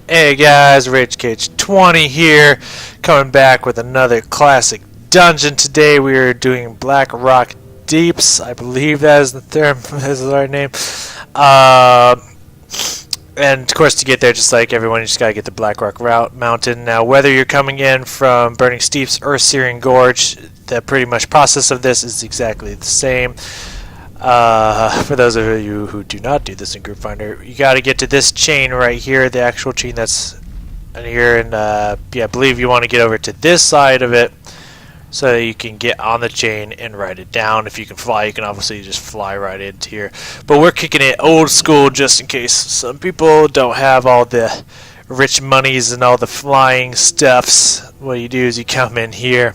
Hey guys, RageCage20 here, coming back with another classic dungeon. Today we are doing Blackrock Deeps. I believe that is the term, is the right name. Uh, and of course, to get there, just like everyone, you just gotta get the Blackrock Mountain. Now, whether you're coming in from Burning Steeps or Searing Gorge, the pretty much process of this is exactly the same. For those of you who do not do this in Group Finder, you got to get to this chain right here, the actual chain that's in here, and yeah, I believe you want to get over to this side of it so that you can get on the chain and write it down. If you can fly, you can obviously just fly right into here. But we're kicking it old school just in case some people don't have all the rich monies and all the flying stuffs. What you do is you come in here.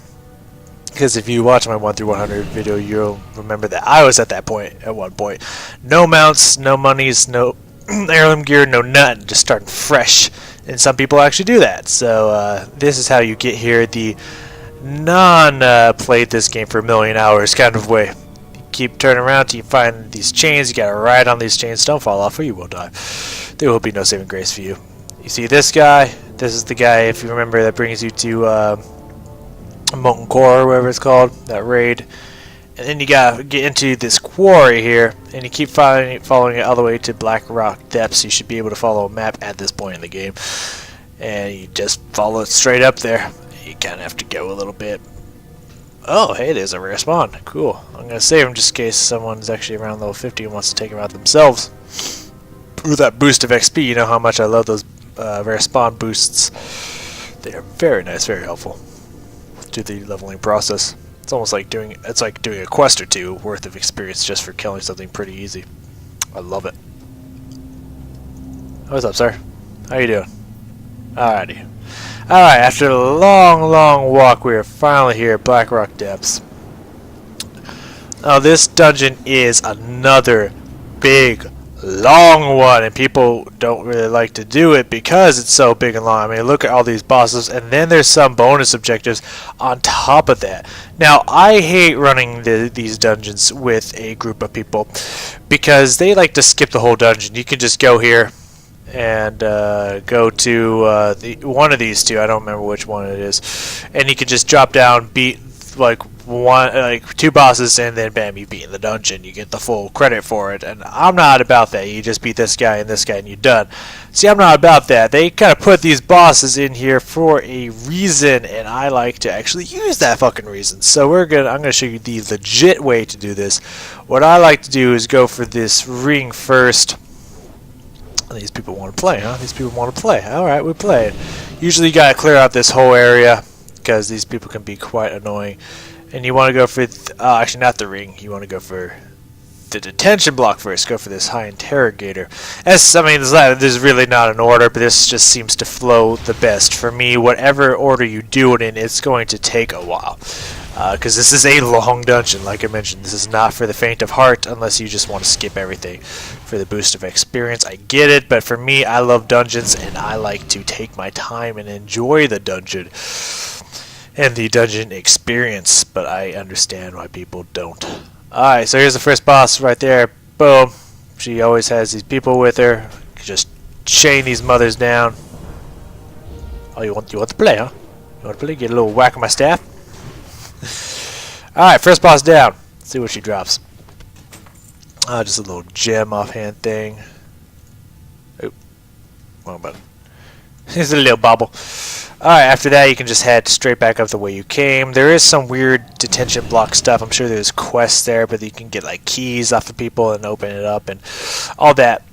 Because if you watch my 1 through 100 video, you'll remember that I was at that point at one point. No mounts, no monies, no heirloom gear, no nothing. Just starting fresh. And some people actually do that. So this is how you get here the non-played this game for a million hours kind of way. You keep turning around till you find these chains. You gotta ride on these chains. Don't fall off or you will die. There will be no saving grace for you. You see this guy? This is the guy, if you remember, that brings you to Molten Core, or whatever it's called, that raid. And then you gotta get into this quarry here, and you keep following it all the way to Blackrock Depths. You should be able to follow a map at this point in the game, and you just follow it straight up there. You kind of have to go a little bit. Oh, hey, there's a rare spawn. Cool. I'm gonna save him just in case someone's actually around level 50 and wants to take him out themselves. With that boost of XP, you know how much I love those rare spawn boosts. They are very nice, very helpful to the leveling process. It's almost like doing a quest or two worth of experience just for killing something pretty easy. I love it. What's up, sir? How you doing? Alrighty. Alright, after a long walk, we are finally here at Blackrock Depths. Now, this dungeon is another big long one, and people don't really like to do it because it's so big and long. I mean, look at all these bosses, and then there's some bonus objectives on top of that. Now, I hate running these dungeons with a group of people because they like to skip the whole dungeon. You can just go here and go to one of these two. I don't remember which one it is, and you can just drop down, beat like two bosses, and then bam, you've beaten the dungeon. You get the full credit for it, and I'm not about that. You just beat this guy and this guy and you're done. See, I'm not about that. They kind of put these bosses in here for a reason, and I like to actually use that fucking reason. So I'm gonna show you the legit way to do this. What I like to do is go for this ring first. These people want to play, huh? These people want to play. Alright, we play it. Usually you gotta clear out this whole area because these people can be quite annoying. And you want to go for, actually not the ring, you want to go for the detention block first. Go for this high interrogator. I mean, there's really not an order, but this just seems to flow the best. For me, whatever order you do it in, it's going to take a while. Because this is a long dungeon, like I mentioned. This is not for the faint of heart, unless you just want to skip everything for the boost of experience. I get it, but for me, I love dungeons, and I like to take my time and enjoy the dungeon and the dungeon experience, but I understand why people don't. Alright, so here's the first boss right there. Boom. She always has these people with her. Just chain these mothers down. Oh, you want to play, huh? You want to play? Get a little whack of my staff? Alright, first boss down. Let's see what she drops. Just a little gem offhand thing. Oh, wrong button. Here's a little bobble. Alright, after that you can just head straight back up the way you came. There is some weird detention block stuff. I'm sure there's quests there, but you can get like keys off of people and open it up and all that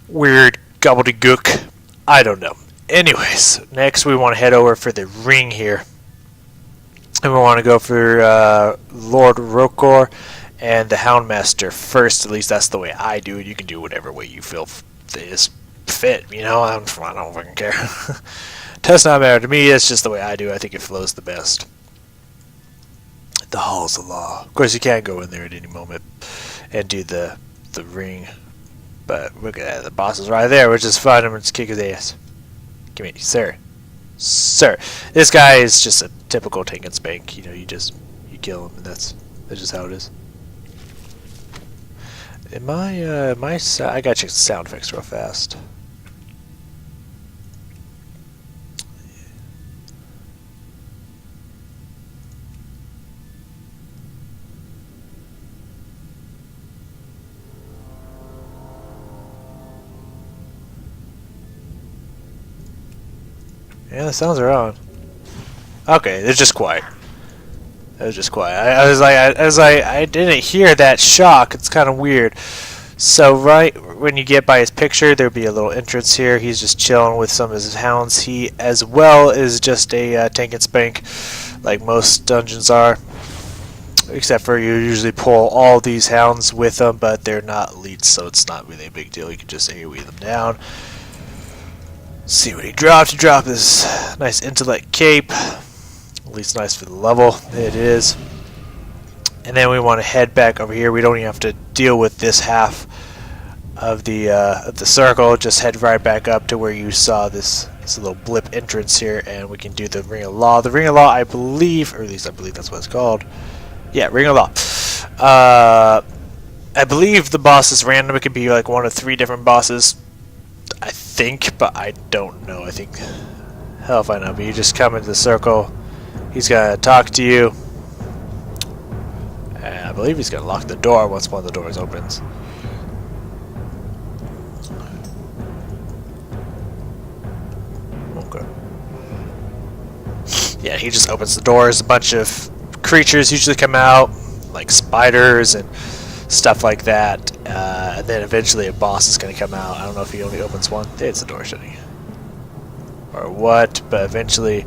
weird gobbledygook. I don't know. Anyways, next we want to head over for the ring here. And we want to go for Lord Rokor and the Houndmaster first. At least that's the way I do it. You can do whatever way you feel is fit, you know? I don't fucking care. Does not matter to me. It's just the way I do. I think it flows the best. The halls of law. Of course, you can go in there at any moment and do the ring. But look at that. The boss is right there. We'll just find him and just kick his ass. Give me, sir. Sir. This guy is just a typical tank and spank. You know, you kill him, and that's just how it is. I gotta check the sound effects real fast. Yeah, the sounds are on. Okay, it's just quiet. It was just quiet. I didn't hear that shock. It's kind of weird. So right when you get by his picture, there'll be a little entrance here. He's just chilling with some of his hounds. He, as well, is just a tank and spank, like most dungeons are. Except for you usually pull all these hounds with them, but they're not elites, so it's not really a big deal. You can just AoE them down. See what he dropped. He dropped this nice intellect cape. At least nice for the level. It is. And then we want to head back over here. We don't even have to deal with this half of the circle. Just head right back up to where you saw this little blip entrance here, and we can do the Ring of Law. The Ring of Law, I believe, or at least I believe that's what it's called. Yeah, Ring of Law. I believe the boss is random. It could be like one of 3 different bosses, I think, but I don't know. I think, hell if I know. But you just come into the circle. He's gonna talk to you. And I believe he's gonna lock the door once one of the doors opens. Okay. Yeah, he just opens the doors. A bunch of creatures usually come out, like spiders and stuff like that. And then eventually a boss is going to come out. I don't know if he only opens one. It's the door shutting. Or what, but eventually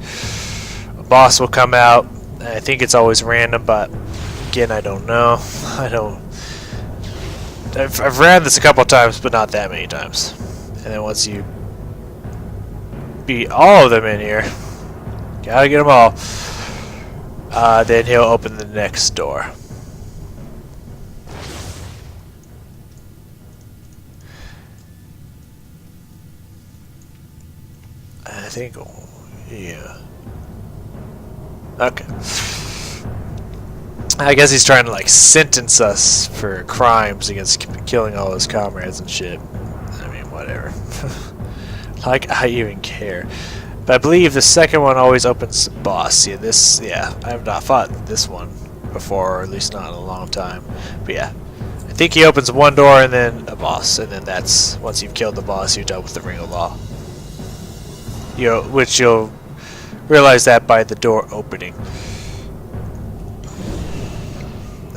a boss will come out. I think it's always random, but again, I don't know. I've ran this a couple times, but not that many times. And then once you beat all of them in here, gotta get them all. Then he'll open the next door. I think, yeah. Okay. I guess he's trying to like sentence us for crimes against killing all his comrades and shit. I mean, whatever. Like, I even care. But I believe the second one always opens the boss. Yeah, I have not fought this one before, or at least not in a long time. But yeah, I think he opens one door and then a boss, and then that's, once you've killed the boss, you're done with the Ring of Law. Which you'll realize that by the door opening.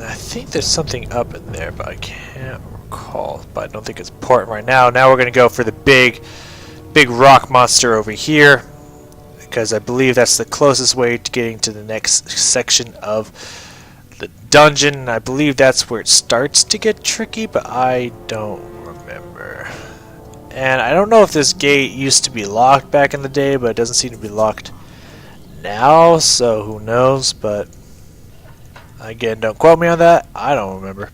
I think there's something up in there, but I can't recall. But I don't think it's important right now. Now we're going to go for the big rock monster over here, because I believe that's the closest way to getting to the next section of the dungeon. I believe that's where it starts to get tricky, but I don't remember. And I don't know if this gate used to be locked back in the day, but it doesn't seem to be locked now, so who knows. But again, don't quote me on that. I don't remember.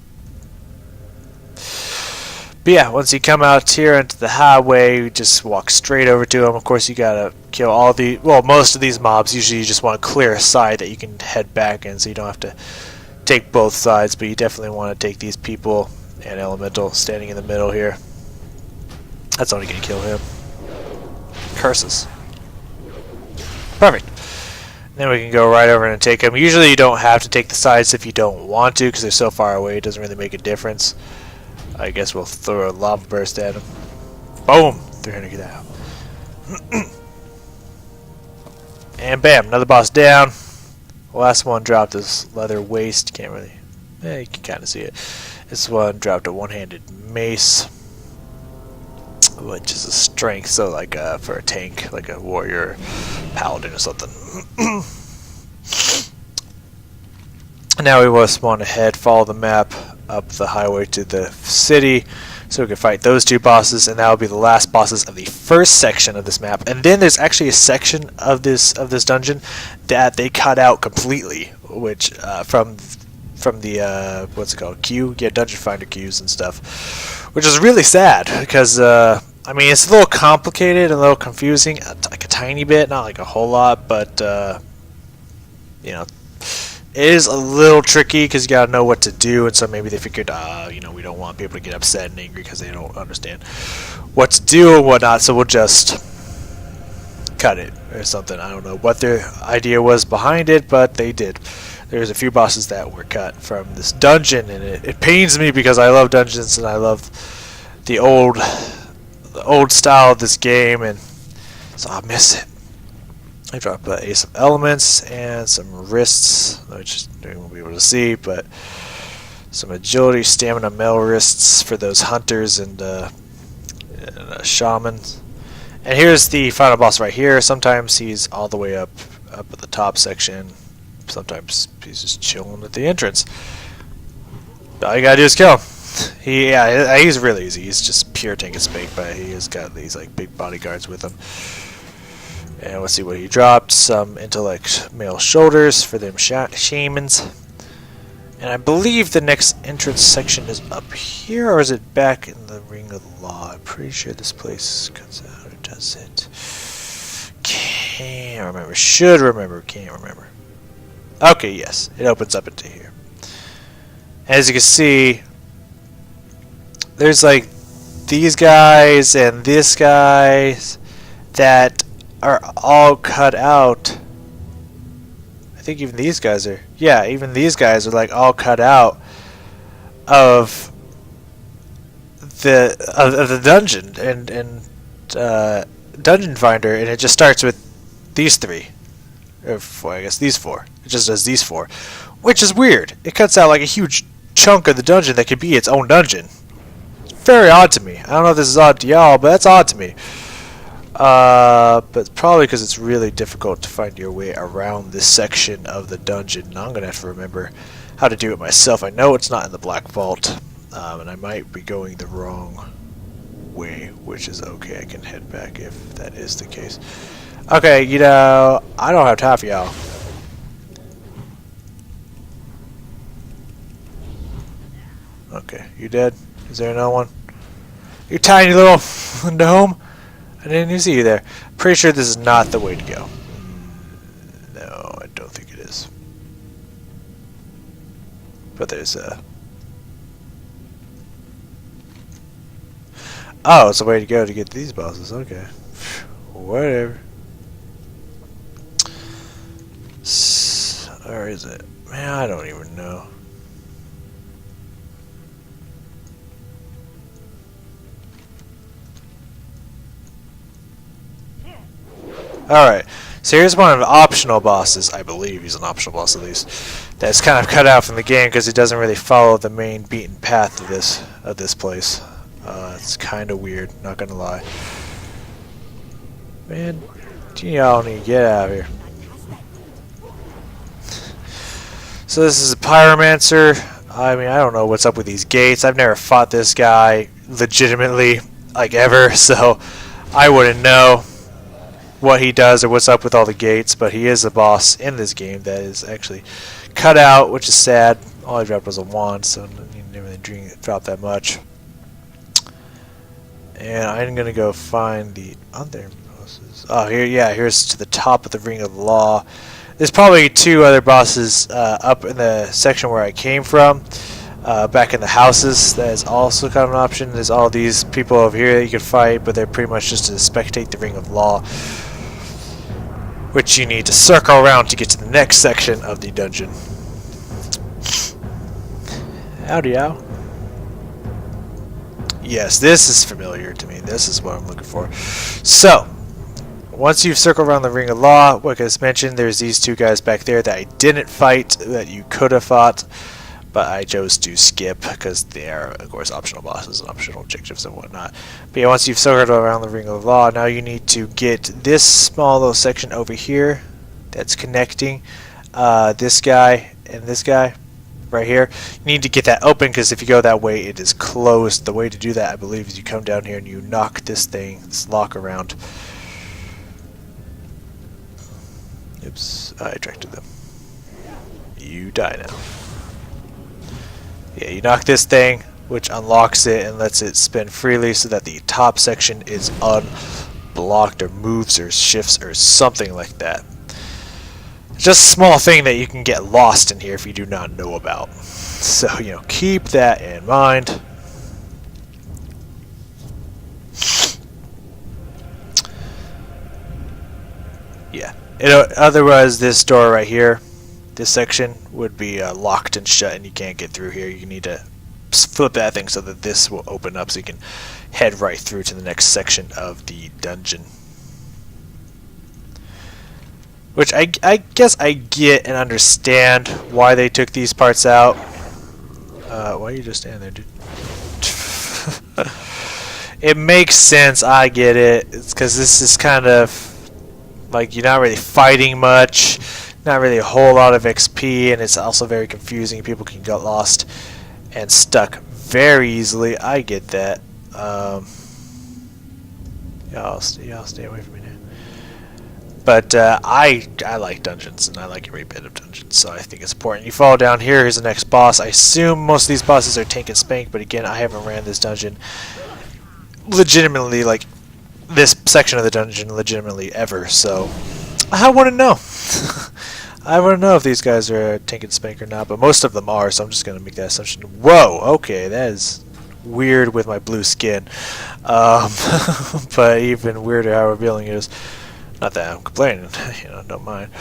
But yeah, once you come out here into the highway, you just walk straight over to them. Of course, you gotta kill all the, well, most of these mobs. Usually you just want to clear a side that you can head back in, so you don't have to take both sides. But you definitely want to take these people and Elemental standing in the middle here. That's only gonna kill him. Curses. Perfect. Then we can go right over and take him. Usually you don't have to take the sides if you don't want to, because they're so far away, it doesn't really make a difference. I guess we'll throw a lava burst at him. Boom! 300 get out. And bam! Another boss down. The last one dropped his leather waist. Can't really... you can kind of see it. This one dropped a one-handed mace, which is a strength, so like for a tank, like a warrior, paladin or something. Now we just want to follow the map up the highway to the city, so we can fight those 2 bosses, and that will be the last bosses of the first section of this map. And then there's actually a section of this dungeon that they cut out completely, which from the what's it called, queue, yeah, dungeon finder queues and stuff, which is really sad because I mean, it's a little complicated and a little confusing, like a tiny bit, not like a whole lot, but you know, it is a little tricky because you gotta know what to do, and so maybe they figured, you know, we don't want people to get upset and angry because they don't understand what to do and whatnot, so we'll just cut it or something. I don't know what their idea was behind it, but they did. There's a few bosses that were cut from this dungeon, and it pains me because I love dungeons and I love the old style of this game, and so I miss it. I drop an Ace of Elements and some wrists, which you won't be able to see, but some agility, stamina, metal wrists for those hunters and shamans. And here's the final boss right here. Sometimes he's all the way up at the top section. Sometimes he's just chilling at the entrance. All you gotta do is kill him. He's really easy. He's just pure tank and spake, but he has got these like big bodyguards with him. And let's see what he dropped. Some intellect male shoulders for them shamans. And I believe the next entrance section is up here, or is it back in the Ring of the Law? I'm pretty sure this place comes out. Or does it? Can't remember. Should remember. Can't remember. Okay, yes. It opens up into here. As you can see, there's like these guys and this guys that are all cut out. I think even these guys are. Yeah, even these guys are like all cut out of the dungeon and dungeon finder, and it just starts with these three, or four, I guess these four. It just does these four, which is weird. It cuts out like a huge chunk of the dungeon that could be its own dungeon. It's very odd to me. I don't know if this is odd to y'all, but that's odd to me. But probably because it's really difficult to find your way around this section of the dungeon. Now I'm gonna have to remember how to do it myself. I know it's not in the Black Vault, and I might be going the wrong way, which is okay. I can head back if that is the case. Okay, you know, I don't have time for y'all. Okay, you dead? Is there another one? You tiny little gnome? I didn't even see you there. Pretty sure this is not the way to go. No, I don't think it is. But there's a... Oh, it's a way to go to get these bosses. Okay. Whatever. Or is it? Man, I don't even know. Alright, so here's one of the optional bosses. I believe he's an optional boss at least. That's kind of cut out from the game because he doesn't really follow the main beaten path of this place. It's kind of weird, not gonna lie. Man, y'all need to get out of here. So this is a pyromancer. I mean, I don't know what's up with these gates. I've never fought this guy legitimately, like ever, so I wouldn't know what he does or what's up with all the gates, but he is a boss in this game that is actually cut out, which is sad. All I dropped was a wand, so you didn't really drop that much. And I'm gonna go find the other bosses. Oh, here's to the top of the Ring of the Law. There's probably two other bosses up in the section where I came from, back in the houses. That is also kind of an option. There's all these people over here that you can fight, but they're pretty much just to spectate the Ring of Law, which you need to circle around to get to the next section of the dungeon. Howdy, y'all. Yes, this is familiar to me. This is what I'm looking for. So, once you've circled around the Ring of Law, like I mentioned, there's these two guys back there that I didn't fight, that you could have fought, but I chose to skip because they are, of course, optional bosses and optional objectives and whatnot. But yeah, once you've circled around the Ring of Law, now you need to get this small little section over here that's connecting this guy and this guy right here. You need to get that open because if you go that way, it is closed. The way to do that, I believe, is you come down here and you knock this thing, this lock around. Oops, I attracted them. You die now. Yeah, you knock this thing, which unlocks it and lets it spin freely so that the top section is unblocked or moves or shifts or something like that. Just a small thing that you can get lost in here if you do not know about. So, you know, keep that in mind. Yeah. Otherwise, this door right here, this section, would be locked and shut and you can't get through here. You need to flip that thing so that this will open up so you can head right through to the next section of the dungeon. Which I guess I get and understand why they took these parts out. Why are you just standing there, dude? It makes sense, I get it. It's because this is kind of like you're not really fighting much, not really a whole lot of XP, and it's also very confusing. People can get lost and stuck very easily. I get that. Y'all stay away from me now. But I like dungeons, and I like every bit of dungeons, so I think it's important. You fall down here, here's the next boss. I assume most of these bosses are tank and spank, but again, I haven't ran this dungeon legitimately, like this section of the dungeon legitimately ever, so I want to know. I want to know if these guys are tank and spank or not, but most of them are, so I'm just going to make that assumption. Whoa, okay, that is weird with my blue skin. But even weirder how revealing it is. Not that I'm complaining, you know, don't mind.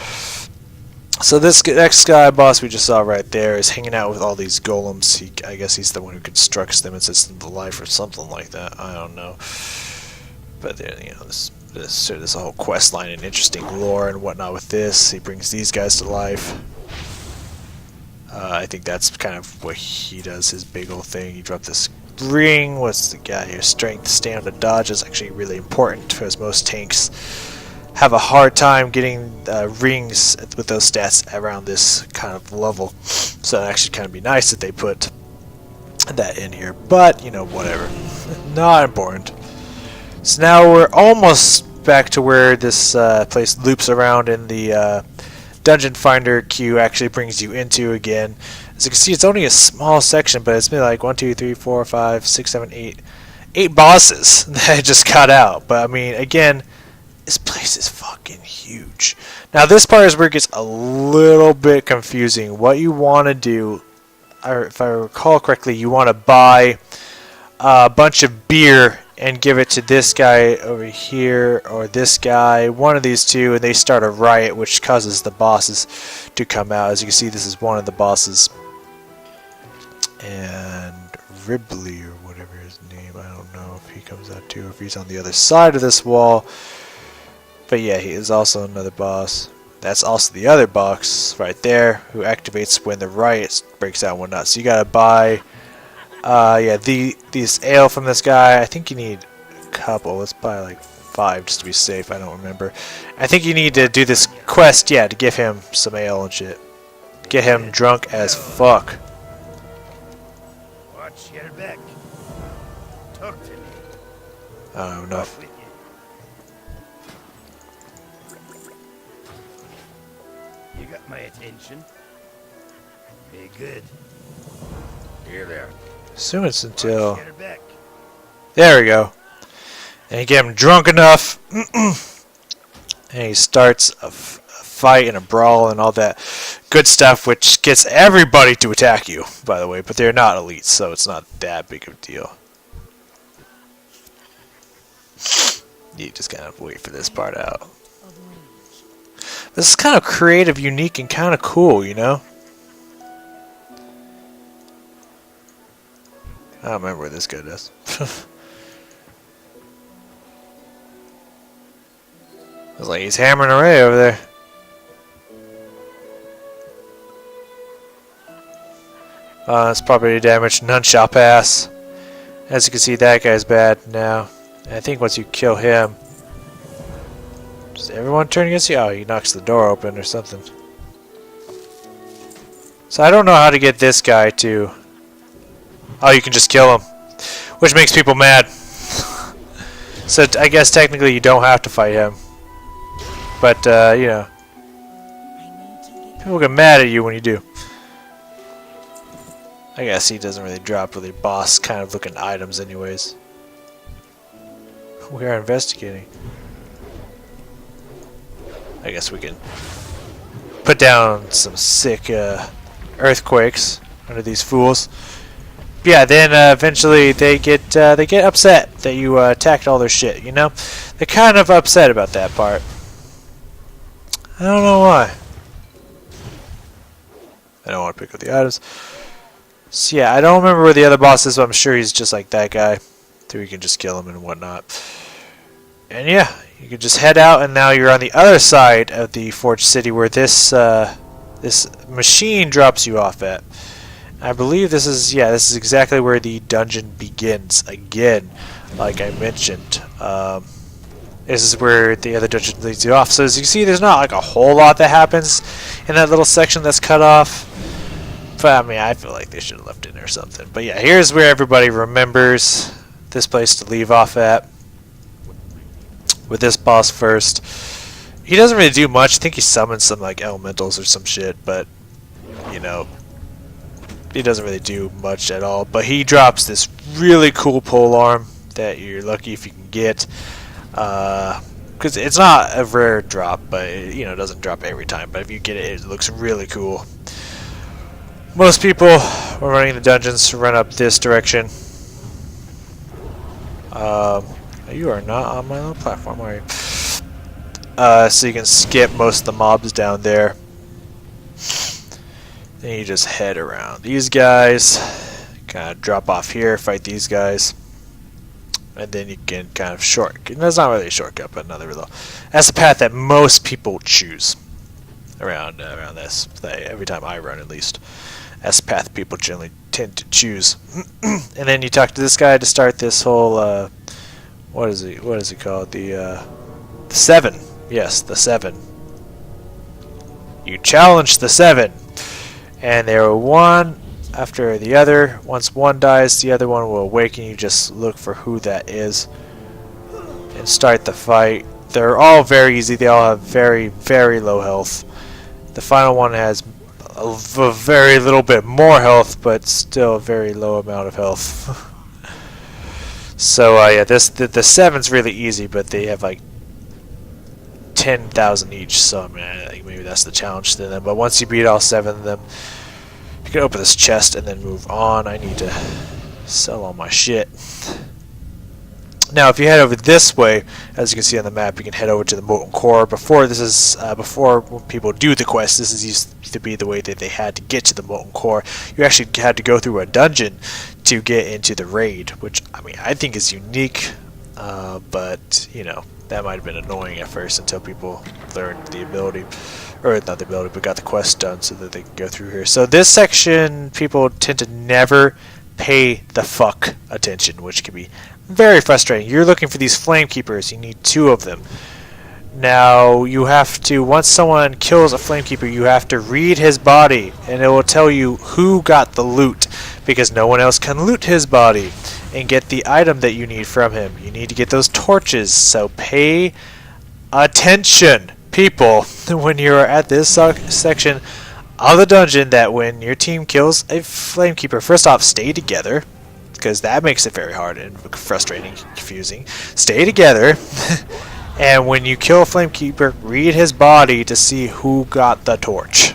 So this next guy boss we just saw right there is hanging out with all these golems. I guess he's the one who constructs them and sets them to life or something like that. I don't know. But there, you know, this whole quest line and interesting lore and whatnot with this. He brings these guys to life. I think that's kind of what he does, his big old thing. You drop this ring. What's the guy here? Strength, stamina, dodge is actually really important because most tanks have a hard time getting rings with those stats around this kind of level. So it actually kind of be nice that they put that in here. But, you know, whatever. Not important. So now we're almost back to where this place loops around in the Dungeon Finder queue actually brings you into again. As you can see, it's only a small section, but it's been like 1, 2, 3, 4, 5, 6, 7, 8. 8 bosses that I just got out. But, I mean, again, this place is fucking huge. Now this part is where it gets a little bit confusing. What you want to do, or if I recall correctly, you want to buy a bunch of beer and give it to this guy over here or this guy, one of these two, and they start a riot which causes the bosses to come out. As you can see, this is one of the bosses. And Ribley or whatever his name, I don't know if he comes out too, if he's on the other side of this wall. But yeah, he is also another boss. That's also the other box right there, who activates when the riot breaks out and whatnot. So you gotta buy, yeah, these ale from this guy. I think you need a couple. Let's buy like 5 just to be safe. I don't remember. I think you need to do this quest, yeah, to give him some ale and shit. Get him drunk as fuck. Watch your back. Talk to me. I don't know enough. You got my attention. Be good. Here there. Assume it's until... Watch your back. There we go. And you get him drunk enough. And he starts a fight and a brawl and all that good stuff, which gets everybody to attack you, by the way. But they're not elites, so it's not that big of a deal. You just kind of wait for this part out. This is kind of creative, unique, and kind of cool, you know? I don't remember what this guy does. Looks like he's hammering away over there. That's property damage. None shall pass. As you can see, that guy's bad now. And I think once you kill him... Does everyone turn against you? Oh, he knocks the door open or something. So I don't know how to get this guy to... Oh, you can just kill him. Which makes people mad. So I guess technically you don't have to fight him. But, you know. People get mad at you when you do. I guess he doesn't really drop really boss kind of looking items anyways. We are investigating. I guess we can put down some sick earthquakes under these fools. But yeah, then eventually they get upset that you attacked all their shit. You know, they're kind of upset about that part. I don't know why. I don't want to pick up the items. So yeah, I don't remember where the other boss is, but I'm sure he's just like that guy, so we can just kill him and whatnot. And yeah, You can just head out, and now you're on the other side of the Forge City where this this machine drops you off at. I believe this is, yeah, this is exactly where the dungeon begins again, like I mentioned. This is where the other dungeon leads you off. So as you can see, there's not like a whole lot that happens in that little section that's cut off. But I mean, I feel like they should have left it in or something. But yeah, here's where everybody remembers this place to leave off at. With this boss first. He doesn't really do much. I think he summons some like elementals or some shit, but you know, he doesn't really do much at all. But he drops this really cool pole arm that you're lucky if you can get. Because it's not a rare drop, but it, you know, doesn't drop every time. But if you get it, it looks really cool. Most people are running the dungeons run up this direction. You are not on my little platform, are you? So you can skip most of the mobs down there. Then you just head around these guys. Kind of drop off here, fight these guys. And then you can kind of shortcut. That's not really a shortcut, but another little. That's the path that most people choose around this. Every time I run, at least. That's the path people generally tend to choose. And then you talk to this guy to start this whole. What is he called? The 7. Yes, the 7. You challenge the 7, and they are one after the other. Once one dies, the other one will awaken. You just look for who that is and start the fight. They're all very easy. They all have very, very low health. The final one has a very little bit more health, but still a very low amount of health. So yeah, the 7's really easy, but they have like 10,000 each. So I mean, I think maybe that's the challenge to them. But once you beat all 7 of them, you can open this chest and then move on. I need to sell all my shit. Now, if you head over this way, as you can see on the map, you can head over to the Molten Core. Before when people do the quest, this is used to be the way that they had to get to the Molten Core. You actually had to go through a dungeon to get into the raid, which I mean I think is unique, but you know, that might have been annoying at first until people learned the ability, or not the ability, but got the quest done so that they can go through here. So this section, people tend to never pay the fuck attention, which can be very frustrating. You're looking for these flame keepers. You need 2 of them. Now you have to, once someone kills a flame keeper, you have to read his body, and it will tell you who got the loot, because no one else can loot his body and get the item that you need from him. You need to get those torches, so pay attention, people, when you're at this section of the dungeon, that when your team kills a flame keeper, first off, stay together, because that makes it very hard and frustrating and confusing. Stay together. And when you kill a Flamekeeper, read his body to see who got the torch.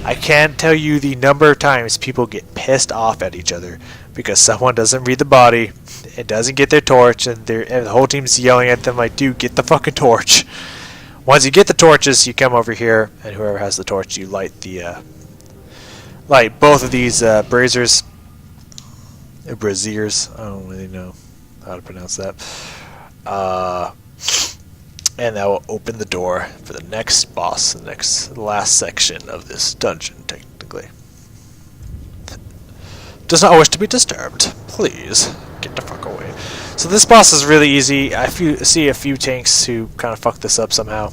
I can't tell you the number of times people get pissed off at each other because someone doesn't read the body and doesn't get their torch, and the whole team's yelling at them like, dude, get the fucking torch. Once you get the torches, you come over here, and whoever has the torch, you light both of these braziers. Braziers. I don't really know how to pronounce that. And that will open the door for the next boss, the last section of this dungeon, technically. Does not wish to be disturbed. Please, get the fuck away. So this boss is really easy. I see a few tanks who kind of fuck this up somehow.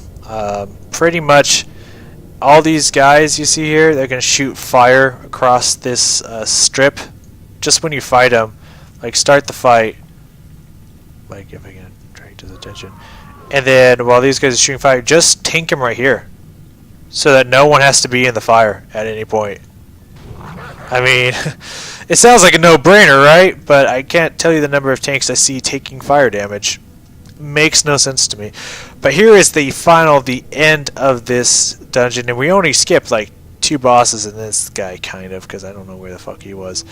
Pretty much all these guys you see here, they're going to shoot fire across this strip. Just when you fight them, like start the fight, like if I can drag his attention, and then while these guys are shooting fire, just tank him right here, so that no one has to be in the fire at any point. I mean, it sounds like a no-brainer, right? But I can't tell you the number of tanks I see taking fire damage. Makes no sense to me. But here is the end of this dungeon, and we only skipped like 2 bosses and this guy, kind of, because I don't know where the fuck he was.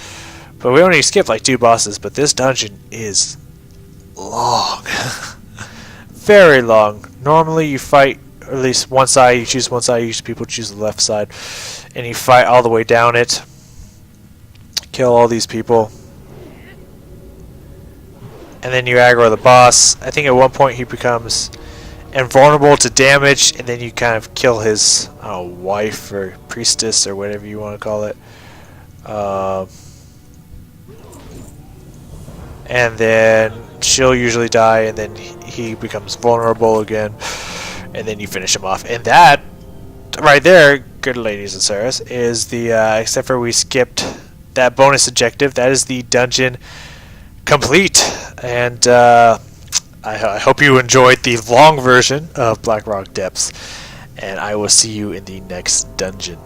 But we only skipped like 2 bosses, but this dungeon is long. Very long. Normally you fight at least one side, you choose one side, usually people choose the left side, and you fight all the way down it. Kill all these people. And then you aggro the boss. I think at one point he becomes and vulnerable to damage, and then you kind of kill his wife or priestess or whatever you want to call it. And then she'll usually die, and then he becomes vulnerable again, and then you finish him off. And that right there, good ladies and sirs, is the except for we skipped that bonus objective, that is the dungeon complete. And I hope you enjoyed the long version of Blackrock Depths, and I will see you in the next dungeon.